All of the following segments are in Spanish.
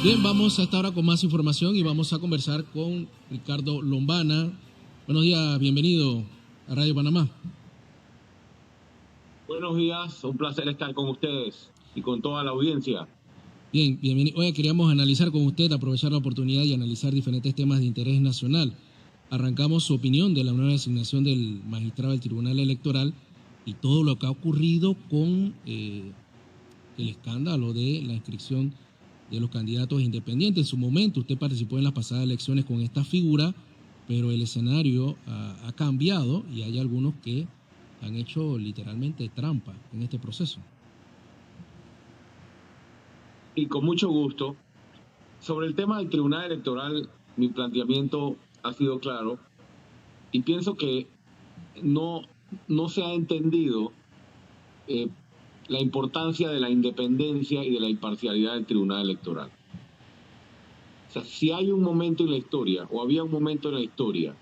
Bien, vamos a esta hora con más información y vamos a conversar con Ricardo Lombana. Buenos días, bienvenido a Radio Panamá. Buenos días, un placer estar con ustedes y con toda la audiencia. Bien, bienvenido. Hoy queríamos analizar con usted, aprovechar la oportunidad y analizar diferentes temas de interés nacional. Arrancamos su opinión de la nueva designación del magistrado del Tribunal Electoral y todo lo que ha ocurrido con el escándalo de la inscripción de los candidatos independientes. En su momento usted participó en las pasadas elecciones con esta figura, pero el escenario ha cambiado y hay algunos que han hecho literalmente trampa en este proceso. Y con mucho gusto. Sobre el tema del Tribunal Electoral, mi planteamiento ha sido claro y pienso que no se ha entendido la importancia de la independencia y de la imparcialidad del Tribunal Electoral. O sea, si hay un momento en la historia, o había un momento en la historia,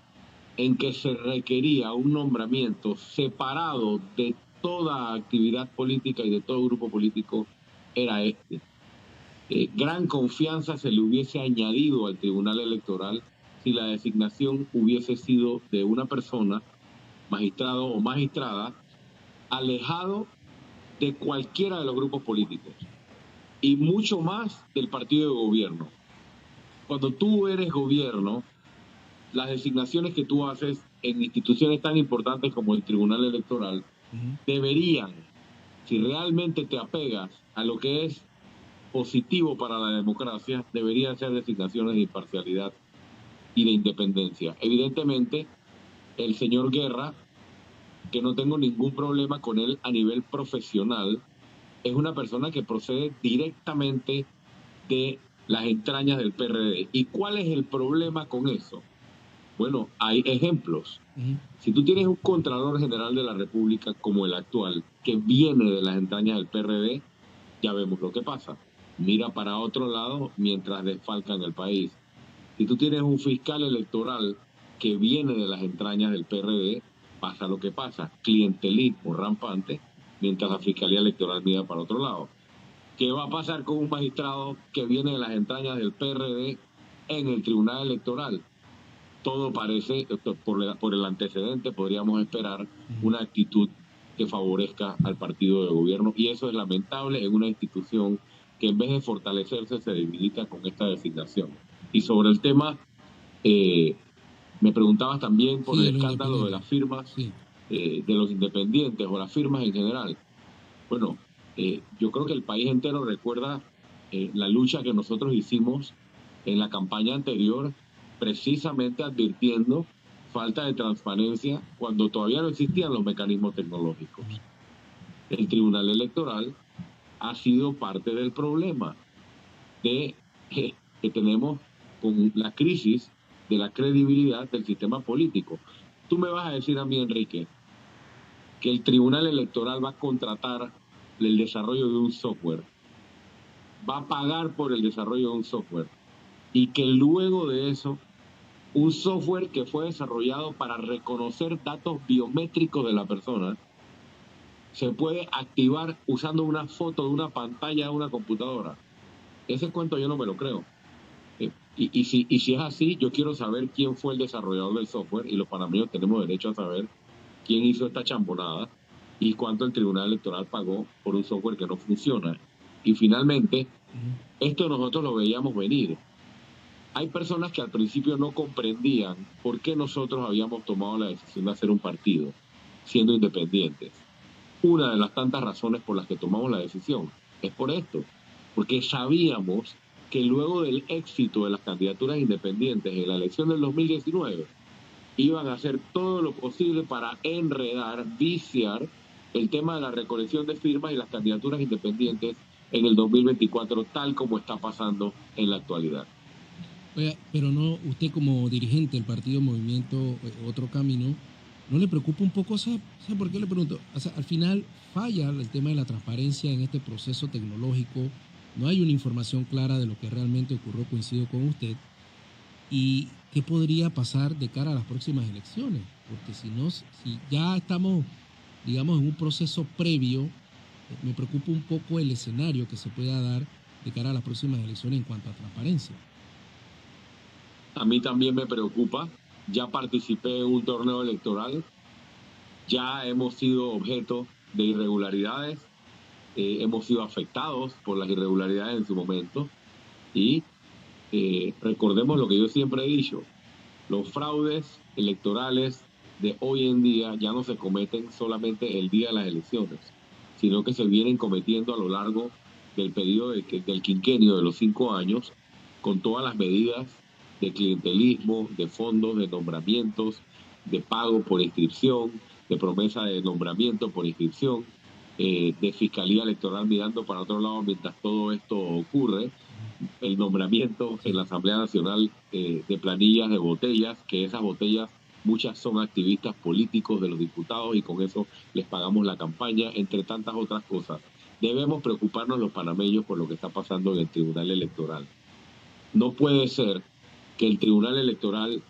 en que se requería un nombramiento separado de toda actividad política y de todo grupo político, era este. Gran confianza se le hubiese añadido al Tribunal Electoral si la designación hubiese sido de una persona, magistrado o magistrada, alejado de cualquiera de los grupos políticos y mucho más del partido de gobierno. Cuando tú eres gobierno, las designaciones que tú haces en instituciones tan importantes como el Tribunal Electoral deberían, si realmente te apegas a lo que es positivo para la democracia, deberían ser designaciones de imparcialidad y de independencia. Evidentemente, el señor Guerra, que no tengo ningún problema con él a nivel profesional, es una persona que procede directamente de las entrañas del PRD. ¿Y cuál es el problema con eso? Bueno, hay ejemplos. Si tú tienes un Contralor General de la República como el actual, que viene de las entrañas del PRD, ya vemos lo que pasa. Mira para otro lado mientras desfalcan el país. Si tú tienes un fiscal electoral que viene de las entrañas del PRD, pasa lo que pasa, clientelismo rampante, mientras la Fiscalía Electoral mira para otro lado. ¿Qué va a pasar con un magistrado que viene de las entrañas del PRD en el Tribunal Electoral? Todo parece, por el antecedente, podríamos esperar una actitud que favorezca al partido de gobierno, y eso es lamentable en una institución que en vez de fortalecerse se debilita con esta designación. Y sobre el tema, me preguntabas también por el escándalo de las firmas de los independientes o las firmas en general. Bueno, yo creo que el país entero recuerda la lucha que nosotros hicimos en la campaña anterior, precisamente advirtiendo falta de transparencia cuando todavía no existían los mecanismos tecnológicos. El Tribunal Electoral ha sido parte del problema que tenemos con la crisis de la credibilidad del sistema político. Tú me vas a decir a mí, Enrique, que el Tribunal Electoral va a contratar el desarrollo de un software, va a pagar por el desarrollo de un software, y que luego de eso, un software que fue desarrollado para reconocer datos biométricos de la persona se puede activar usando una foto de una pantalla de una computadora. Ese cuento yo no me lo creo. Y si es así, yo quiero saber quién fue el desarrollador del software, y los panameños tenemos derecho a saber quién hizo esta chambonada y cuánto el Tribunal Electoral pagó por un software que no funciona. Y finalmente, esto nosotros lo veíamos venir. Hay personas que al principio no comprendían por qué nosotros habíamos tomado la decisión de hacer un partido, siendo independientes. Una de las tantas razones por las que tomamos la decisión es por esto, porque sabíamos que luego del éxito de las candidaturas independientes en la elección del 2019, iban a hacer todo lo posible para enredar, viciar el tema de la recolección de firmas y las candidaturas independientes en el 2024, tal como está pasando en la actualidad. Oiga, pero no, usted como dirigente del partido Movimiento Otro Camino, ¿no le preocupa un poco? ¿Sabe por qué le pregunto? O sea, al final falla el tema de la transparencia en este proceso tecnológico, no hay una información clara de lo que realmente ocurrió, coincido con usted. ¿Y qué podría pasar de cara a las próximas elecciones? Porque si ya estamos, digamos, en un proceso previo, me preocupa un poco el escenario que se pueda dar de cara a las próximas elecciones en cuanto a transparencia. A mí también me preocupa. Ya participé en un torneo electoral, ya hemos sido objeto de irregularidades, hemos sido afectados por las irregularidades en su momento y recordemos lo que yo siempre he dicho, los fraudes electorales de hoy en día ya no se cometen solamente el día de las elecciones, sino que se vienen cometiendo a lo largo del periodo del quinquenio de los 5 años, con todas las medidas de clientelismo, de fondos, de nombramientos, de pago por inscripción, de promesa de nombramiento por inscripción, de fiscalía electoral mirando para otro lado mientras todo esto ocurre, el nombramiento en la Asamblea Nacional de planillas de botellas, que esas botellas muchas son activistas políticos de los diputados y con eso les pagamos la campaña, entre tantas otras cosas. Debemos preocuparnos los panameños por lo que está pasando en el Tribunal Electoral. No puede ser que el Tribunal Electoral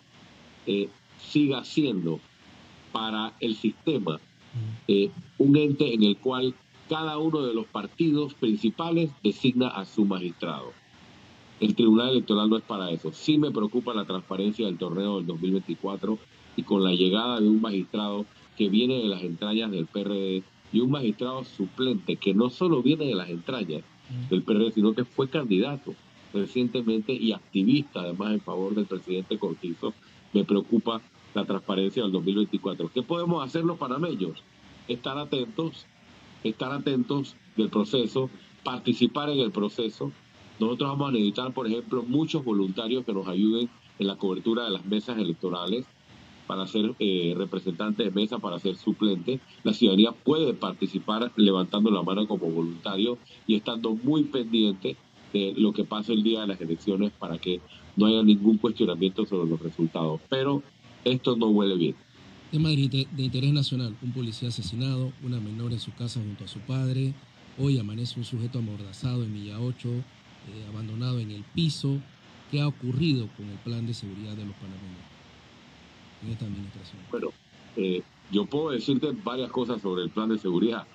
siga siendo para el sistema un ente en el cual cada uno de los partidos principales designa a su magistrado. El Tribunal Electoral no es para eso. Sí me preocupa la transparencia del torneo del 2024 y con la llegada de un magistrado que viene de las entrañas del PRD y un magistrado suplente que no solo viene de las entrañas del PRD, sino que fue candidato recientemente y activista además en favor del presidente Cortizo. Me preocupa la transparencia del 2024. ¿Qué podemos hacer los panameños? Estar atentos del proceso, participar en el proceso. Nosotros vamos a necesitar, por ejemplo, muchos voluntarios que nos ayuden en la cobertura de las mesas electorales para ser representante de mesa, para ser suplente. La ciudadanía puede participar levantando la mano como voluntario y estando muy pendiente de lo que pasa el día de las elecciones para que no haya ningún cuestionamiento sobre los resultados. Pero esto no huele bien. Tema de interés nacional, un policía asesinado, una menor en su casa junto a su padre, hoy amanece un sujeto amordazado en Villa 8, abandonado en el piso. ¿Qué ha ocurrido con el plan de seguridad de los panameños en esta administración? Bueno, yo puedo decirte varias cosas sobre el plan de seguridad.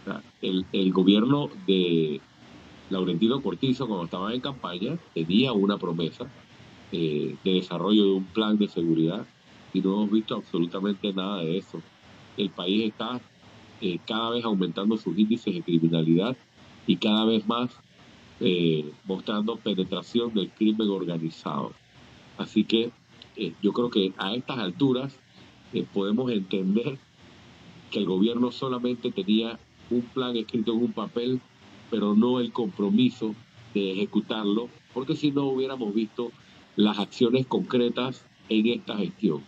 O sea, el gobierno de Laurentino Cortizo, cuando estaba en campaña, tenía una promesa de desarrollo de un plan de seguridad y no hemos visto absolutamente nada de eso. El país está cada vez aumentando sus índices de criminalidad y cada vez más mostrando penetración del crimen organizado. Así que yo creo que a estas alturas podemos entender que el gobierno solamente tenía un plan escrito en un papel, pero no el compromiso de ejecutarlo, porque si no hubiéramos visto las acciones concretas en esta gestión.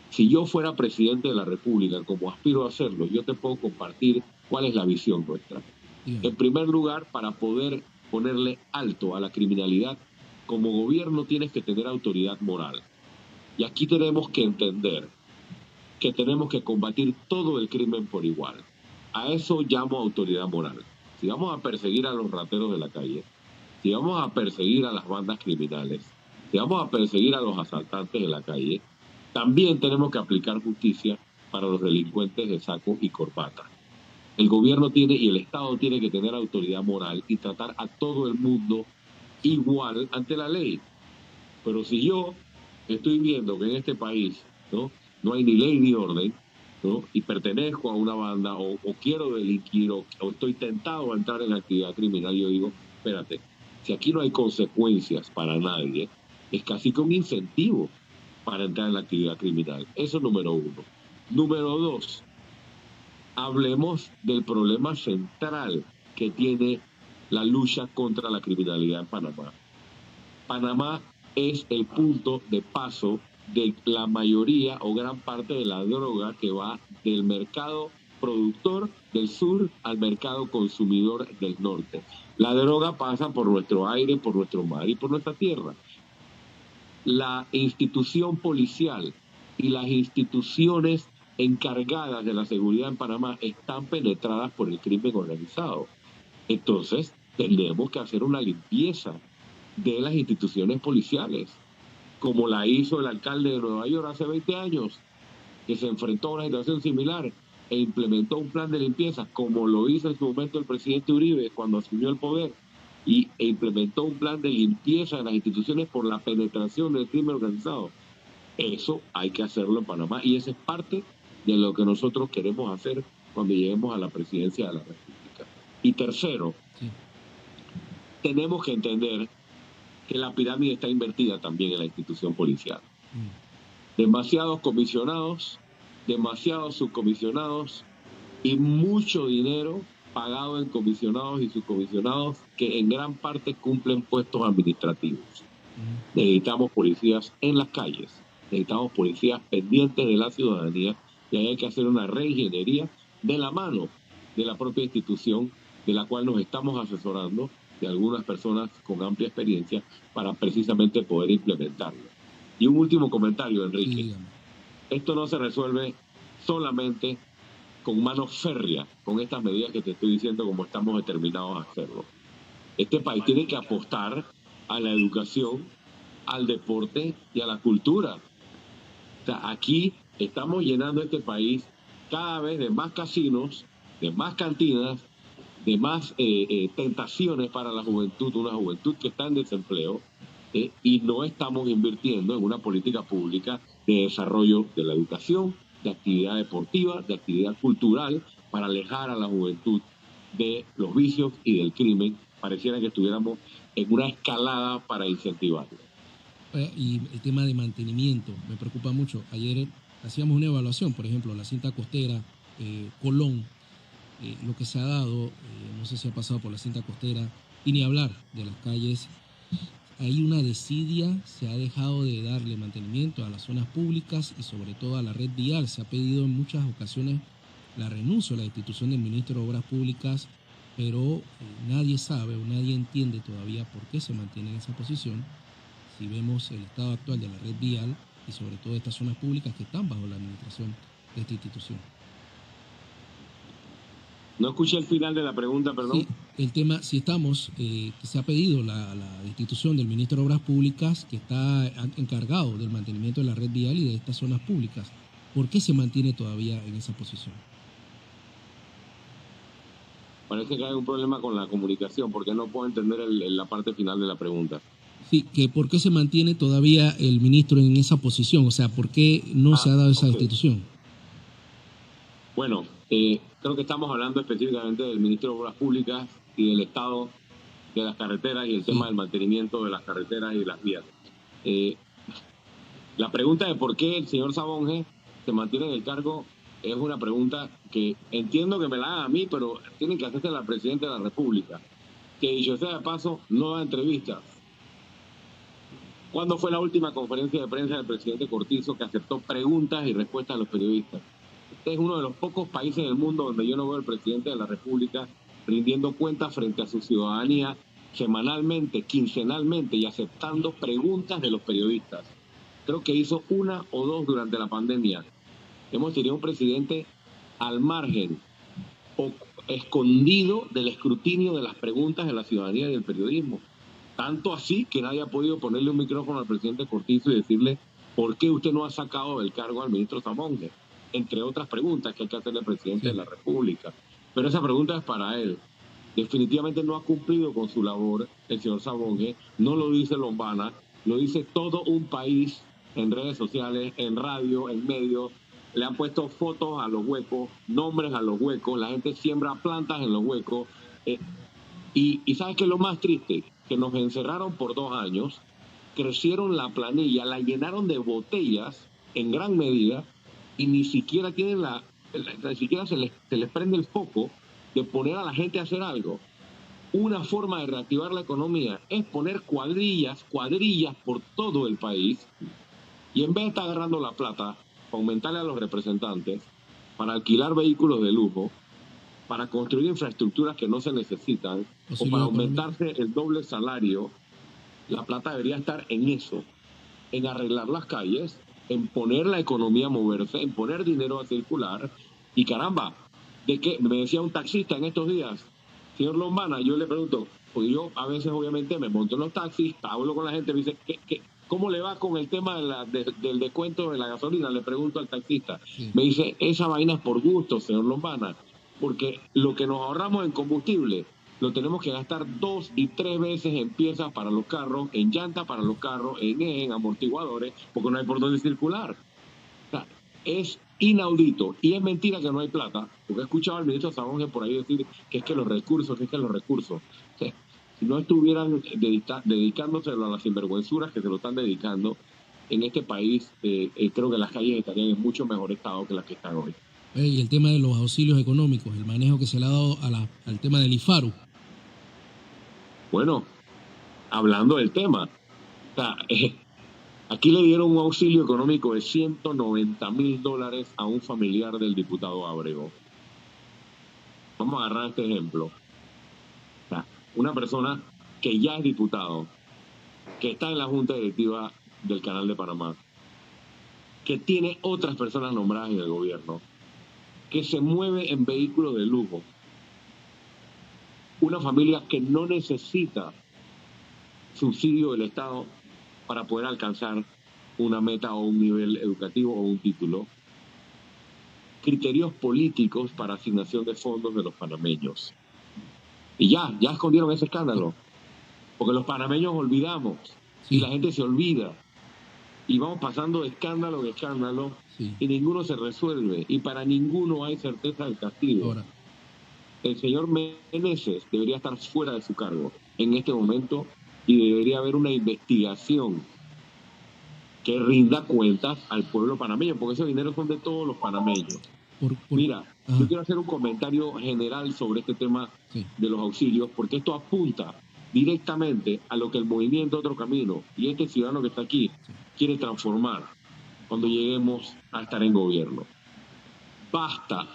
Si yo fuera presidente de la República, como aspiro a hacerlo, yo te puedo compartir cuál es la visión nuestra. En primer lugar, para poder ponerle alto a la criminalidad, como gobierno tienes que tener autoridad moral. Y aquí tenemos que entender que tenemos que combatir todo el crimen por igual. A eso llamo autoridad moral. Si vamos a perseguir a los rateros de la calle, si vamos a perseguir a las bandas criminales, si vamos a perseguir a los asaltantes de la calle, también tenemos que aplicar justicia para los delincuentes de saco y corbata. El gobierno tiene y el Estado tiene que tener autoridad moral y tratar a todo el mundo igual ante la ley. Pero si yo estoy viendo que en este país no hay ni ley ni orden, ¿no? Y pertenezco a una banda o quiero delinquir o estoy tentado a entrar en la actividad criminal, yo digo, espérate, si aquí no hay consecuencias para nadie, es casi que un incentivo para entrar en la actividad criminal. Eso es número uno. Número dos, hablemos del problema central que tiene la lucha contra la criminalidad en Panamá. Panamá es el punto de paso de la mayoría o gran parte de la droga que va del mercado productor del sur al mercado consumidor del norte. La droga pasa por nuestro aire, por nuestro mar y por nuestra tierra. La institución policial y las instituciones encargadas de la seguridad en Panamá están penetradas por el crimen organizado. Entonces, tenemos que hacer una limpieza de las instituciones policiales, como la hizo el alcalde de Nueva York hace 20 años, que se enfrentó a una situación similar e implementó un plan de limpieza, como lo hizo en su momento el presidente Uribe cuando asumió el poder. e implementó un plan de limpieza de las instituciones por la penetración del crimen organizado. Eso hay que hacerlo en Panamá y eso es parte de lo que nosotros queremos hacer cuando lleguemos a la presidencia de la República. Y tercero, sí, tenemos que entender que la pirámide está invertida también en la institución policial. Demasiados comisionados, demasiados subcomisionados y mucho dinero pagado en comisionados y subcomisionados que en gran parte cumplen puestos administrativos. Necesitamos policías en las calles, necesitamos policías pendientes de la ciudadanía y ahí hay que hacer una reingeniería de la mano de la propia institución de la cual nos estamos asesorando, de algunas personas con amplia experiencia para precisamente poder implementarlo. Y un último comentario, Enrique. Sí. Esto no se resuelve solamente con mano férrea, con estas medidas que te estoy diciendo como estamos determinados a hacerlo. Este país tiene que apostar a la educación, al deporte y a la cultura. O sea, aquí estamos llenando este país cada vez de más casinos, de más cantinas, de más tentaciones para la juventud, una juventud que está en desempleo, y no estamos invirtiendo en una política pública de desarrollo de la educación, de actividad deportiva, de actividad cultural, para alejar a la juventud de los vicios y del crimen. Pareciera que estuviéramos en una escalada para incentivarlo. Y el tema de mantenimiento me preocupa mucho. Ayer hacíamos una evaluación, por ejemplo, la cinta costera, Colón, lo que se ha dado, no sé si ha pasado por la cinta costera, y ni hablar de las calles. Hay una desidia, se ha dejado de darle mantenimiento a las zonas públicas y sobre todo a la red vial. Se ha pedido en muchas ocasiones la renuncia a la destitución del ministro de Obras Públicas, pero nadie sabe o nadie entiende todavía por qué se mantiene en esa posición. Si vemos el estado actual de la red vial y sobre todo estas zonas públicas que están bajo la administración de esta institución. No escuché el final de la pregunta, perdón. Sí, el tema, si estamos, que se ha pedido la destitución del ministro de Obras Públicas, que está encargado del mantenimiento de la red vial y de estas zonas públicas. ¿Por qué se mantiene todavía en esa posición? Parece que hay un problema con la comunicación, porque no puedo entender la parte final de la pregunta. Sí, que ¿por qué se mantiene todavía el ministro en esa posición? O sea, ¿por qué no se ha dado esa destitución? Bueno, creo que estamos hablando específicamente del ministro de Obras Públicas y del estado de las carreteras y el tema del mantenimiento de las carreteras y de las vías. La pregunta de por qué el señor Sabonge se mantiene en el cargo es una pregunta que entiendo que me la hagan a mí, pero tienen que hacerse al presidente de la República, que dicho sea de paso, no da entrevistas. ¿Cuándo fue la última conferencia de prensa del presidente Cortizo que aceptó preguntas y respuestas a los periodistas? Este es uno de los pocos países del mundo donde yo no veo al presidente de la República rindiendo cuentas frente a su ciudadanía semanalmente, quincenalmente y aceptando preguntas de los periodistas. Creo que hizo una o dos durante la pandemia. Hemos tenido un presidente al margen o escondido del escrutinio de las preguntas de la ciudadanía y del periodismo. Tanto así que nadie ha podido ponerle un micrófono al presidente Cortizo y decirle ¿por qué usted no ha sacado del cargo al ministro Sabonge? Entre otras preguntas que hay que hacerle al presidente de la República. Pero esa pregunta es para él. Definitivamente no ha cumplido con su labor el señor Sabonge, no lo dice Lombana, lo dice todo un país en redes sociales, en radio, en medios. Le han puesto fotos a los huecos, nombres a los huecos, la gente siembra plantas en los huecos. Y ¿sabes qué es lo más triste? Que nos encerraron por 2 años, crecieron la planilla, la llenaron de botellas en gran medida y ni siquiera tienen ni siquiera se les prende el foco de poner a la gente a hacer algo. Una forma de reactivar la economía es poner cuadrillas por todo el país y en vez de estar agarrando la plata, aumentarle a los representantes para alquilar vehículos de lujo, para construir infraestructuras que no se necesitan o para aumentarse el doble salario, la plata debería estar en eso, en arreglar las calles, en poner la economía a moverse, en poner dinero a circular. Y caramba, de que me decía un taxista en estos días, señor Lombana, yo le pregunto, porque yo a veces obviamente me monto en los taxis, hablo con la gente, me dice, ¿cómo le va con el tema del descuento de la gasolina? Le pregunto al taxista. Sí. Me dice, esa vaina es por gusto, señor Lombana, porque lo que nos ahorramos en combustible lo tenemos que gastar 2 y 3 veces en piezas para los carros, en llantas para los carros, en amortiguadores, porque no hay por dónde circular. O sea, es inaudito y es mentira que no hay plata, porque he escuchado al ministro Sabonge por ahí decir que es que los recursos. O sea, si no estuvieran dedicándoselo a las sinvergüenzuras que se lo están dedicando en este país, creo que las calles estarían en mucho mejor estado que las que están hoy. Y el tema de los auxilios económicos, el manejo que se le ha dado al tema del IFARU. Bueno, hablando del tema, o sea, aquí le dieron un auxilio económico de $190,000 a un familiar del diputado Ábrego. Vamos a agarrar este ejemplo. O sea, una persona que ya es diputado, que está en la junta directiva del Canal de Panamá, que tiene otras personas nombradas en el gobierno, que se mueve en vehículos de lujo, una familia que no necesita subsidio del Estado para poder alcanzar una meta o un nivel educativo o un título, criterios políticos para asignación de fondos de los panameños. Y ya escondieron ese escándalo, porque los panameños olvidamos, y la gente se olvida, y vamos pasando de escándalo en escándalo, y ninguno se resuelve, y para ninguno hay certeza del castigo. Ahora, el señor Meneses debería estar fuera de su cargo en este momento, y debería haber una investigación que rinda cuentas al pueblo panameño, porque esos dineros son de todos los panameños. Mira, yo quiero hacer un comentario general sobre este tema de los auxilios, porque esto apunta directamente a lo que el movimiento Otro Camino y este ciudadano que está aquí quiere transformar cuando lleguemos a estar en gobierno. Basta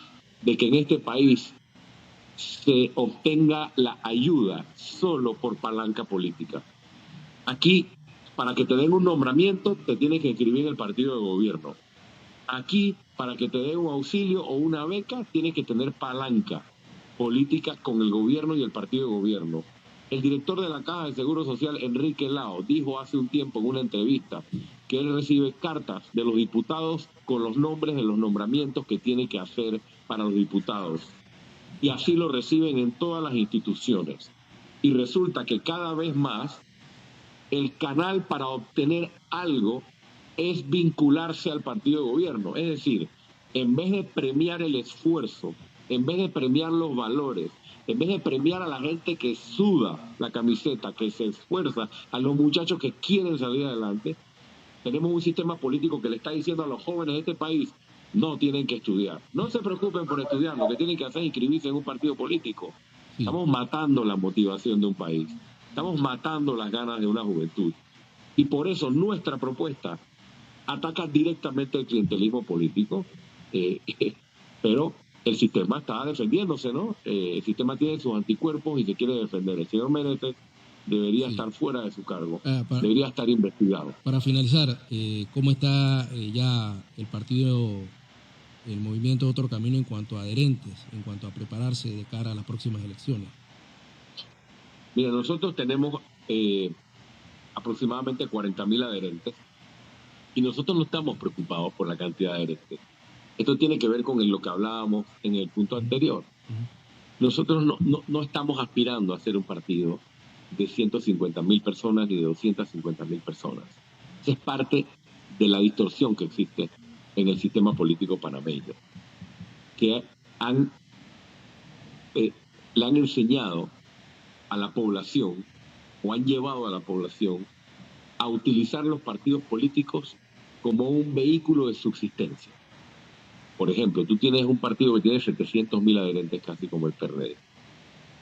de que en este país se obtenga la ayuda solo por palanca política. Aquí, para que te den un nombramiento, te tienes que inscribir en el partido de gobierno. Aquí, para que te den un auxilio o una beca, tienes que tener palanca política con el gobierno y el partido de gobierno. El director de la Caja de Seguro Social, Enrique Lao, dijo hace un tiempo en una entrevista que él recibe cartas de los diputados con los nombres de los nombramientos que tiene que hacer para los diputados. Y así lo reciben en todas las instituciones. Y resulta que cada vez más el canal para obtener algo es vincularse al partido de gobierno. Es decir, en vez de premiar el esfuerzo, en vez de premiar los valores, en vez de premiar a la gente que suda la camiseta, que se esfuerza, a los muchachos que quieren salir adelante, tenemos un sistema político que le está diciendo a los jóvenes de este país: no tienen que estudiar. No se preocupen por estudiar, lo que tienen que hacer es inscribirse en un partido político. Estamos matando la motivación de un país. Estamos matando las ganas de una juventud. Y por eso nuestra propuesta ataca directamente el clientelismo político, pero el sistema está defendiéndose, ¿no? El sistema tiene sus anticuerpos y se quiere defender. El señor Meneses debería estar fuera de su cargo, debería estar investigado. Para finalizar, ¿cómo está ya el partido, el movimiento Otro Camino en cuanto a adherentes, en cuanto a prepararse de cara a las próximas elecciones? Mira, nosotros tenemos aproximadamente 40,000 adherentes y nosotros no estamos preocupados por la cantidad de adherentes. Esto tiene que ver con lo que hablábamos en el punto anterior. Nosotros no estamos aspirando a ser un partido de 150,000 personas ni de 250,000 personas. Esa es parte de la distorsión que existe en el sistema político panameño, que le han enseñado a la población o han llevado a la población a utilizar los partidos políticos como un vehículo de subsistencia. Por ejemplo, tú tienes un partido que tiene 700,000 adherentes, casi como el PRD.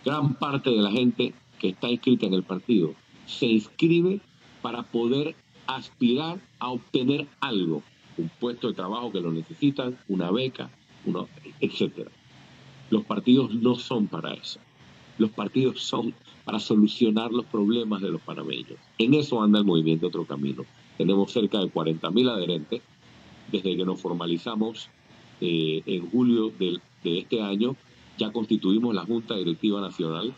Gran parte de la gente que está inscrita en el partido se inscribe para poder aspirar a obtener algo, un puesto de trabajo que lo necesitan, una beca, etc. Los partidos no son para eso. Los partidos son para solucionar los problemas de los panameños. En eso anda el movimiento Otro Camino. Tenemos cerca de 40,000 adherentes desde que nos formalizamos en julio de este año. Ya constituimos la Junta Directiva Nacional,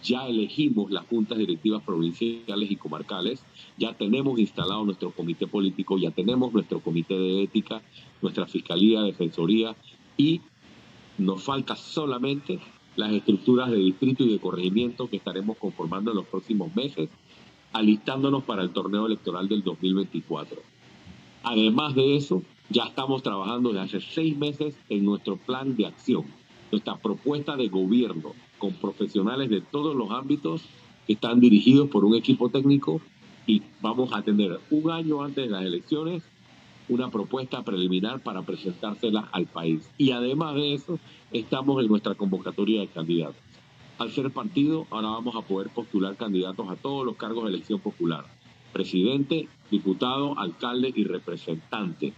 ya elegimos las juntas directivas provinciales y comarcales, ya tenemos instalado nuestro comité político, ya tenemos nuestro comité de ética, nuestra fiscalía, defensoría, y nos falta solamente las estructuras de distrito y de corregimiento que estaremos conformando en los próximos meses, alistándonos para el torneo electoral del 2024. Además de eso, ya estamos trabajando desde hace 6 meses en nuestro plan de acción, nuestra propuesta de gobierno, con profesionales de todos los ámbitos que están dirigidos por un equipo técnico, y vamos a tener un año antes de las elecciones una propuesta preliminar para presentársela al país. Y además de eso, estamos en nuestra convocatoria de candidatos. Al ser partido, ahora vamos a poder postular candidatos a todos los cargos de elección popular: presidente, diputado, alcalde y representante.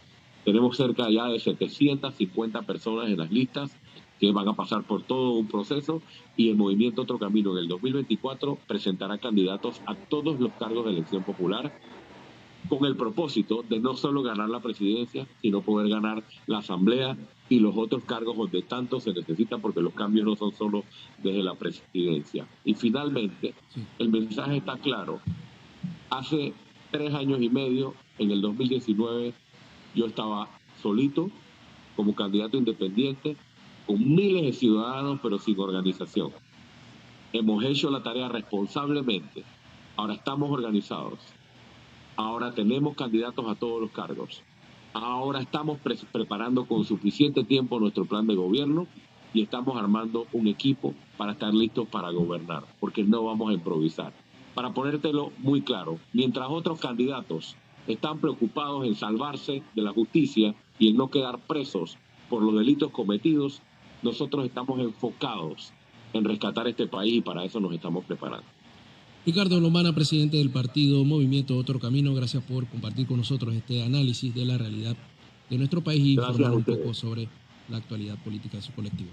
Tenemos cerca ya de 750 personas en las listas que van a pasar por todo un proceso, y el movimiento Otro Camino en el 2024 presentará candidatos a todos los cargos de elección popular, con el propósito de no solo ganar la presidencia, sino poder ganar la asamblea y los otros cargos donde tanto se necesita, porque los cambios no son solo desde la presidencia. Y finalmente, el mensaje está claro. Hace 3 años y medio, en el 2019, yo estaba solito como candidato independiente, con miles de ciudadanos, pero sin organización. Hemos hecho la tarea responsablemente. Ahora estamos organizados. Ahora tenemos candidatos a todos los cargos. Ahora estamos preparando con suficiente tiempo nuestro plan de gobierno, y estamos armando un equipo para estar listos para gobernar, porque no vamos a improvisar. Para ponértelo muy claro, mientras otros candidatos están preocupados en salvarse de la justicia y en no quedar presos por los delitos cometidos, nosotros estamos enfocados en rescatar este país, y para eso nos estamos preparando. Ricardo Lombana, presidente del partido Movimiento Otro Camino, gracias por compartir con nosotros este análisis de la realidad de nuestro país y informar un poco sobre la actualidad política de su colectivo.